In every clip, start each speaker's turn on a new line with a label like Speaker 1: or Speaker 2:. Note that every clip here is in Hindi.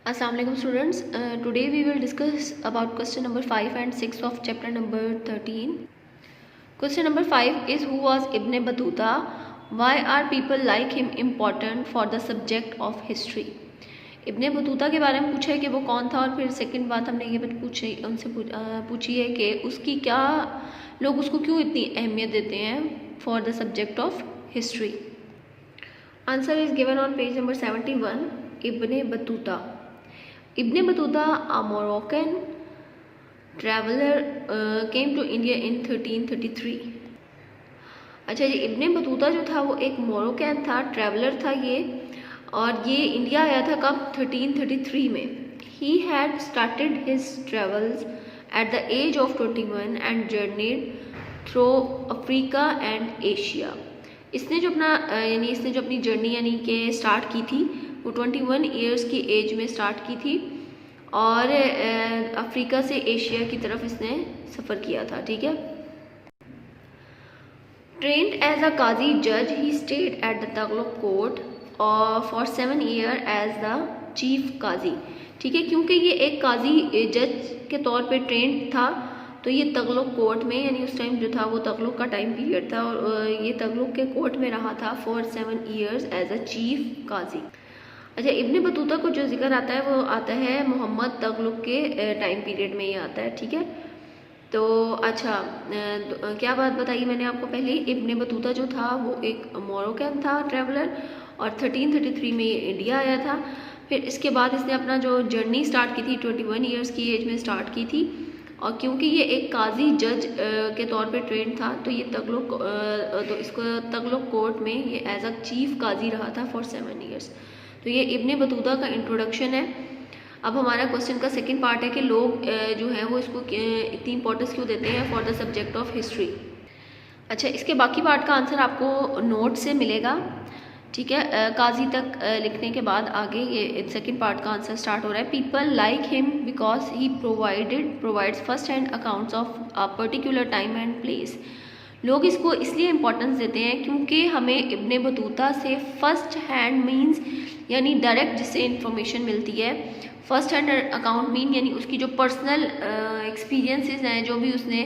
Speaker 1: Assalamualaikum students. Today we will discuss about question number 5 and 6 of chapter number 13. Question number 5 is, who was Ibn Battuta? Why are people like him important for the subject of history? Ibn Battuta के बारे में पूछा है कि वो कौन था, और फिर सेकंड बात हमने ये पूछी उनसे पूछी है कि उसकी क्या लोग उसको क्यों इतनी अहमियत देते हैं for the subject of history. Answer is given on page number 71. Ibn Battuta. Ibn Battuta, a Moroccan traveler, came to India in 1333. अच्छा जी, इब्न बतूता जो था वो एक मोरोकन था, ट्रैवलर था ये, और ये इंडिया आया था कब? 1333 में. He had started his travels at the age of 21 and journeyed through Africa and Asia. इसने जो अपनी जर्नी यानी कि स्टार्ट की थी वो 21 ईयर्स की एज में स्टार्ट की थी, और अफ्रीका से एशिया की तरफ इसने सफ़र किया था. ठीक है. ट्रेंड एज अ काजी जज, he stayed at the Tughlaq court for 7 year as the chief qazi. ठीक है. क्योंकि ये एक काजी जज के तौर पे ट्रेंड था, तो ये तगलक कोर्ट में, यानी उस टाइम जो था वो तगलक का टाइम पीरियड था, और ये तगलक के कोर्ट में रहा था for 7 years as a chief qazi. अच्छा, इब्न बतूता को जो जिक्र आता है वो आता है मोहम्मद तगलुक के टाइम पीरियड में ये आता है. ठीक है. तो अच्छा, क्या बात बताई मैंने आपको पहले. इब्न बतूता जो था वो एक मोरोकन था ट्रैवलर, और 1333 में ये इंडिया आया था. फिर इसके बाद इसने अपना जो जर्नी स्टार्ट की थी 21 ईयर्स की एज में स्टार्ट की थी, और क्योंकि ये एक काजी जज के तौर पे ट्रेंड था, तो ये तो इसको तगलुक कोर्ट में ये एज अ चीफ काजी रहा था फॉर 7 ईयर्स. तो ये इब्न बतूता का इंट्रोडक्शन है. अब हमारा क्वेश्चन का सेकंड पार्ट है कि लोग जो है वो इसको इतनी इंपॉर्टेंस क्यों देते हैं for the subject of history. अच्छा, इसके बाकी पार्ट का आंसर आपको नोट से मिलेगा. ठीक है. काजी तक लिखने के बाद आगे ये सेकंड पार्ट का आंसर स्टार्ट हो रहा है. People like him because he provides first hand accounts of a particular time and place. लोग इसको इसलिए इम्पोर्टेंस देते हैं क्योंकि हमें इब्न बतूता से फर्स्ट हैंड मीन्स यानी डायरेक्ट जिससे इंफॉर्मेशन मिलती है. फर्स्ट हैंड अकाउंट मीन यानी उसकी जो पर्सनल एक्सपीरियंसेस हैं, जो भी उसने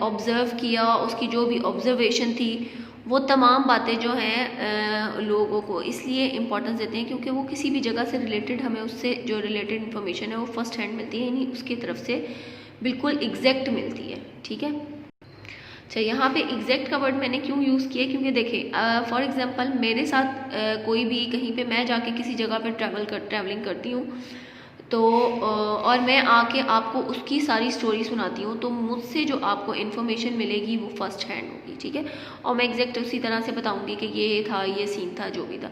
Speaker 1: ऑब्ज़र्व किया, उसकी जो भी ऑब्जर्वेशन थी, वो तमाम बातें जो हैं लोगों को इसलिए इम्पोर्टेंस देते हैं क्योंकि वो किसी भी जगह से रिलेटेड, हमें उससे जो रिलेटेड इन्फॉर्मेशन है वो फर्स्ट हैंड मिलती है, यानी उसकी तरफ से बिल्कुल एग्जैक्ट मिलती है. ठीक है. अच्छा, यहाँ पे एग्जैक्ट का वर्ड मैंने क्यों यूज़ किया, क्योंकि देखें फॉर एग्जांपल मेरे साथ कोई भी कहीं पे मैं जाके किसी जगह पे ट्रैवलिंग करती हूँ, तो और मैं आके आपको उसकी सारी स्टोरी सुनाती हूँ, तो मुझसे जो आपको इन्फॉर्मेशन मिलेगी वो फर्स्ट हैंड होगी. ठीक है. और मैं एग्जैक्ट उसी तरह से बताऊँगी कि ये था, ये सीन था, जो भी था.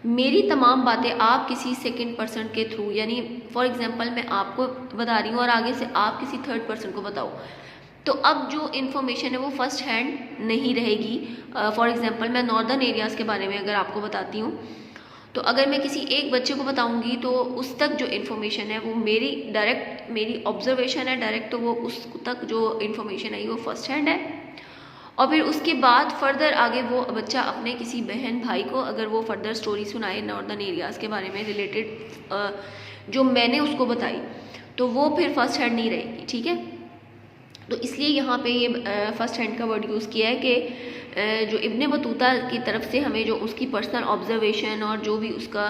Speaker 1: मेरी तमाम बातें आप किसी सेकंड पर्सन के थ्रू, यानी फॉर एग्जांपल मैं आपको बता रही हूँ और आगे से आप किसी थर्ड पर्सन को बताओ, तो अब जो इन्फॉर्मेशन है वो फर्स्ट हैंड नहीं रहेगी. फॉर एग्जांपल मैं नॉर्दर्न एरियाज़ के बारे में अगर आपको बताती हूँ, तो अगर मैं किसी एक बच्चे को बताऊँगी तो उस तक जो इन्फॉर्मेशन है वो मेरी ऑब्जर्वेशन है डायरेक्ट, तो वो उस तक जो इन्फॉर्मेशन है वो फर्स्ट हैंड है. और फिर उसके बाद फर्दर आगे वो बच्चा अपने किसी बहन भाई को अगर वो फर्दर स्टोरी सुनाए नॉर्दर्न एरियाज़ के बारे में रिलेटेड जो मैंने उसको बताई, तो वो फिर फर्स्ट हैंड नहीं रहेगी. ठीक है. तो इसलिए यहाँ पे ये फर्स्ट हैंड का वर्ड यूज़ किया है कि जो इब्न बतूता की तरफ से हमें जो उसकी पर्सनल ऑब्जर्वेशन और जो भी उसका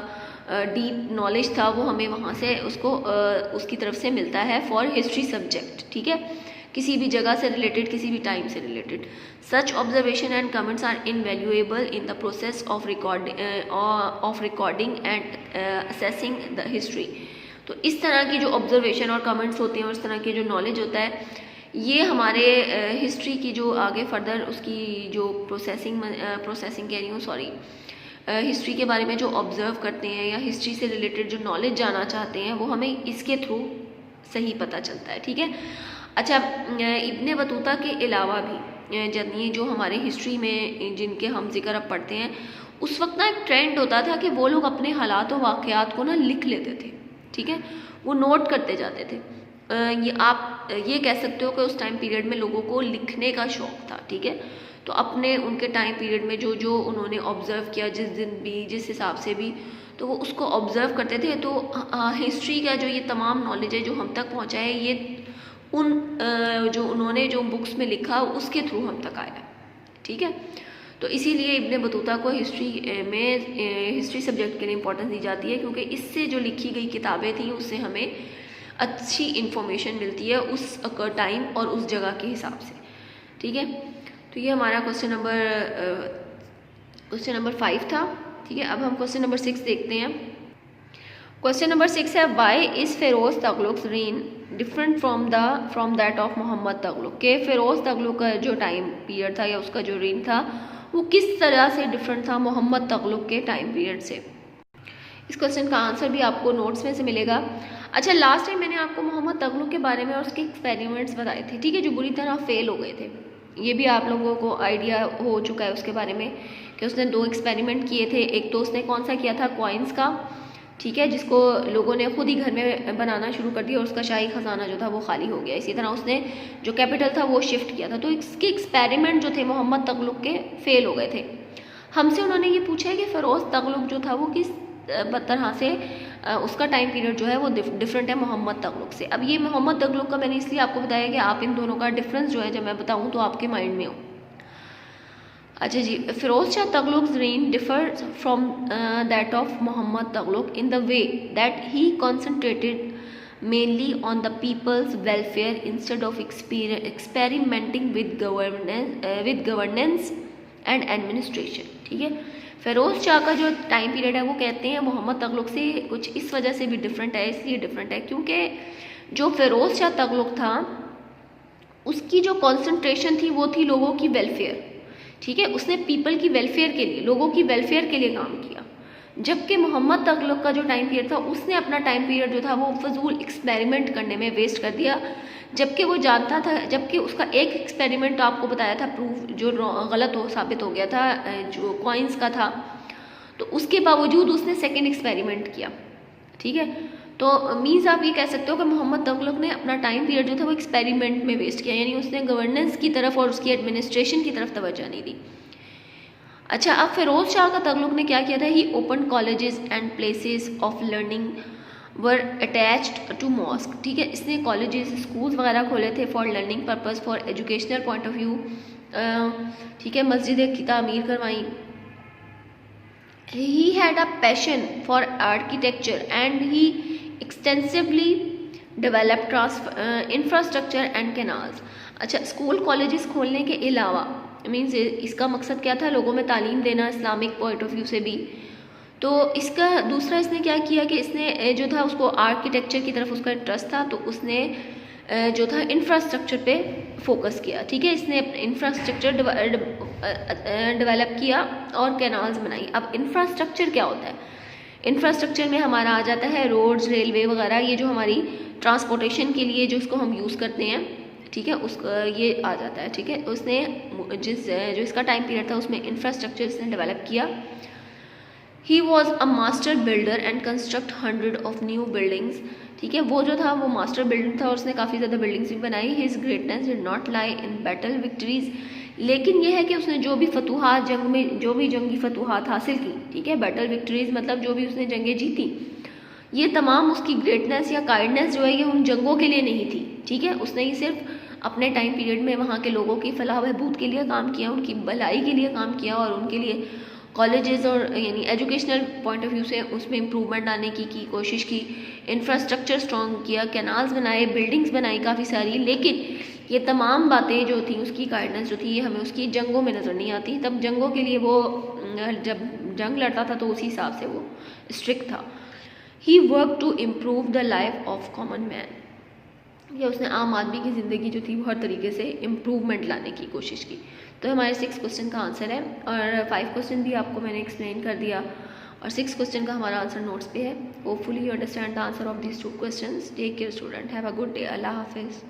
Speaker 1: डीप नॉलेज था वो हमें वहाँ से उसकी तरफ से मिलता है फॉर हिस्ट्री सब्जेक्ट. ठीक है. किसी भी जगह से रिलेटेड, किसी भी टाइम से related. Such observation and comments are invaluable in the process of recording and assessing the history. तो इस तरह की जो ऑब्जर्वेशन और कमेंट्स होते हैं और इस तरह की जो नॉलेज होता है, ये हमारे हिस्ट्री की जो आगे फर्दर उसकी जो प्रोसेसिंग कह रही हूँ, सॉरी, हिस्ट्री के बारे में जो ऑब्ज़र्व करते हैं या हिस्ट्री से रिलेटेड जो नॉलेज जानना चाहते हैं वो हमें इसके थ्रू सही पता चलता है. ठीक है. अच्छा, इब्न बतूता के अलावा भी ये जो हमारे हिस्ट्री में जिनके हम जिक्र अब पढ़ते हैं, उस वक्त ना एक ट्रेंड होता था कि वो लोग अपने हालात और वाक़यात को ना लिख लेते थे. ठीक है. वो नोट करते जाते थे. ये आप ये कह सकते हो कि उस टाइम पीरियड में लोगों को लिखने का शौक़ था. ठीक है. तो अपने उनके टाइम पीरियड में जो जो उन्होंने ऑब्ज़र्व किया, जिस दिन भी, जिस हिसाब से भी, तो वो उसको ऑब्ज़र्व करते थे। तो हिस्ट्री का जो ये तमाम नॉलेज है जो हम तक पहुँचा है, ये उन जो उन्होंने जो बुक्स में लिखा उसके थ्रू हम तक आया, ठीक है। तो इसीलिए इब्न बतूता को हिस्ट्री सब्जेक्ट के लिए इम्पोर्टेंस दी जाती है, क्योंकि इससे जो लिखी गई किताबें थी उससे हमें अच्छी इन्फॉर्मेशन मिलती है उस टाइम और उस जगह के हिसाब से, ठीक है। तो ये हमारा क्वेश्चन नंबर 5 था, ठीक है। अब हम क्वेश्चन नंबर 6 देखते हैं। क्वेश्चन नंबर 6 है, why is Firoz Tughlaq reign different from that of Mohammad Tughlaq, के फ़िरोज़ तगलुक़ का जो टाइम पीरियड था या उसका जो रेन था वो किस तरह से डिफरेंट था मोहम्मद तगलुक़ के टाइम पीरियड से। इस क्वेश्चन का आंसर भी आपको नोट्स में से मिलेगा। अच्छा, लास्ट टाइम मैंने आपको मोहम्मद तगलुक़ के बारे में और उसके एक्सपेरिमेंट्स बताए थे, ठीक है, जो बुरी तरह फेल हो गए थे। ये भी आप लोगों को आइडिया हो चुका है उसके बारे में कि उसने 2 एक्सपेरिमेंट किए थे। एक तो उसने कौन सा किया था, कॉइन्स का, ठीक है, जिसको लोगों ने खुद ही घर में बनाना शुरू कर दिया और उसका शाही खजाना जो था वो खाली हो गया। इसी तरह उसने जो कैपिटल था वो शिफ्ट किया था। तो इसके एक्सपेरिमेंट जो थे मोहम्मद तगलुक़ के फेल हो गए थे। हमसे उन्होंने ये पूछा है कि फ़िरोज़ तगलुक़ जो था वो किस तरह से उसका टाइम पीरियड जो है वो डिफरेंट है मोहम्मद तगलुक़ से। अब ये मोहम्मद तगलुक़ का मैंने इसलिए आपको बताया कि आप इन दोनों का डिफरेंस जो है जब मैं बताऊँ तो आपके माइंड में हो। अच्छा जी, Firoz Shah Tughlaq reign differ from that of Mohammad Tughlaq in the way that he concentrated mainly on the people's welfare instead of experimenting with governance and administration, ठीक है। फ़िरोज़ शाह का जो टाइम पीरियड है वो कहते हैं मोहम्मद तगलुक़ से कुछ इस वजह से भी डिफरेंट है, इसलिए डिफरेंट है क्योंकि जो फ़िरोज़ शाह तगलुक़ था उसकी जो कॉन्सेंट्रेशन थी वो थी लोगों की वेलफेयर, ठीक है। उसने पीपल की वेलफेयर के लिए, लोगों की वेलफेयर के लिए काम किया। जबकि मोहम्मद तगलुक़ का जो टाइम पीरियड था उसने अपना टाइम पीरियड जो था वो फजूल एक्सपेरिमेंट करने में वेस्ट कर दिया। जबकि वो जानता था, जबकि उसका एक एक्सपेरिमेंट आपको बताया था प्रूफ जो गलत साबित हो गया था, जो कॉइन्स का था, तो उसके बावजूद उसने सेकेंड एक्सपेरिमेंट किया, ठीक है। तो मीन्स आप ये कह सकते हो कि मोहम्मद तगलुक़ ने अपना टाइम पीरियड जो था वो एक्सपेरिमेंट में वेस्ट किया, यानी उसने गवर्नेंस की तरफ और उसकी एडमिनिस्ट्रेशन की तरफ तवज्जो नहीं दी। अच्छा, अब फ़िरोज़ शाह का तगलुक़ ने क्या किया था, he open colleges and places of learning were attached to mosque, ठीक है। इसने कॉलेजेस, स्कूल्स वगैरह खोले थे for learning purpose, for educational point of view, ठीक है। मस्जिदें की तामीर करवाई। He had a passion for architecture and he extensively developed infrastructure and canals. अच्छा, स्कूल कॉलेजेस खोलने के अलावा मीन्स इसका मकसद क्या था, लोगों में तालीम देना इस्लामिक पॉइंट ऑफ व्यू से भी। तो इसका दूसरा इसने क्या किया कि इसने जो था उसको आर्किटेक्चर की तरफ उसका इंटरेस्ट था, तो उसने जो था इंफ्रास्ट्रक्चर पे फोकस किया, ठीक है। इसने इंफ्रास्ट्रक्चर डेवलप किया और कैनाल्स बनाई। अब इंफ्रास्ट्रक्चर क्या होता है, इंफ्रास्ट्रक्चर में हमारा आ जाता है रोड्स, रेलवे वगैरह, ये जो हमारी ट्रांसपोर्टेशन के लिए जो इसको हम यूज़ करते हैं, ठीक है, उसका ये आ जाता है, ठीक है। उसने जो इसका टाइम पीरियड था उसमें इंफ्रास्ट्रक्चर इसने डेवलप किया। He was a master builder and construct 100 of new buildings, ठीक है। वो जो था वो मास्टर बिल्डर था और उसने काफ़ी ज़्यादा बिल्डिंग्स भी बनाई। His greatness did not lie in battle victories, लेकिन यह है कि उसने जो भी फतूहात जंग में, जो भी जंगी फतूहात हासिल की, ठीक है, बैटल विक्ट्रीज मतलब जो भी उसने जंगें जीती, ये तमाम उसकी ग्रेटनेस या काइंडनेस जो है ये उन जंगों के लिए नहीं थी, ठीक है। उसने ही सिर्फ अपने टाइम पीरियड में वहाँ के लोगों की फलाह बहबूद के लिए काम किया, उनकी भलाई के लिए काम किया और उनके लिए कॉलेजेस और यानी एजुकेशनल पॉइंट ऑफ व्यू से उसमें इम्प्रूवमेंट लाने की कोशिश की, इंफ्रास्ट्रक्चर स्ट्रॉन्ग किया, कैनाल्स बनाए, बिल्डिंग्स बनाई काफ़ी सारी। लेकिन ये तमाम बातें जो थी, उसकी गाइडेंस जो थी, ये हमें उसकी जंगों में नज़र नहीं आती। तब जंगों के लिए वो जब जंग लड़ता था तो उसी हिसाब से वो स्ट्रिक्ट था। He work to improve the life of common man, या उसने आम आदमी की ज़िंदगी जो थी वो हर तरीके से इम्प्रूवमेंट लाने की कोशिश की। तो हमारे 6 क्वेश्चन का आंसर है और 5 क्वेश्चन भी आपको मैंने एक्सप्लेन कर दिया और 6 क्वेश्चन का हमारा आंसर नोट्स पे है। Hopefully you understand the answer of these 2 questions. Take care student, have a good day, अल्लाह हाफिज़।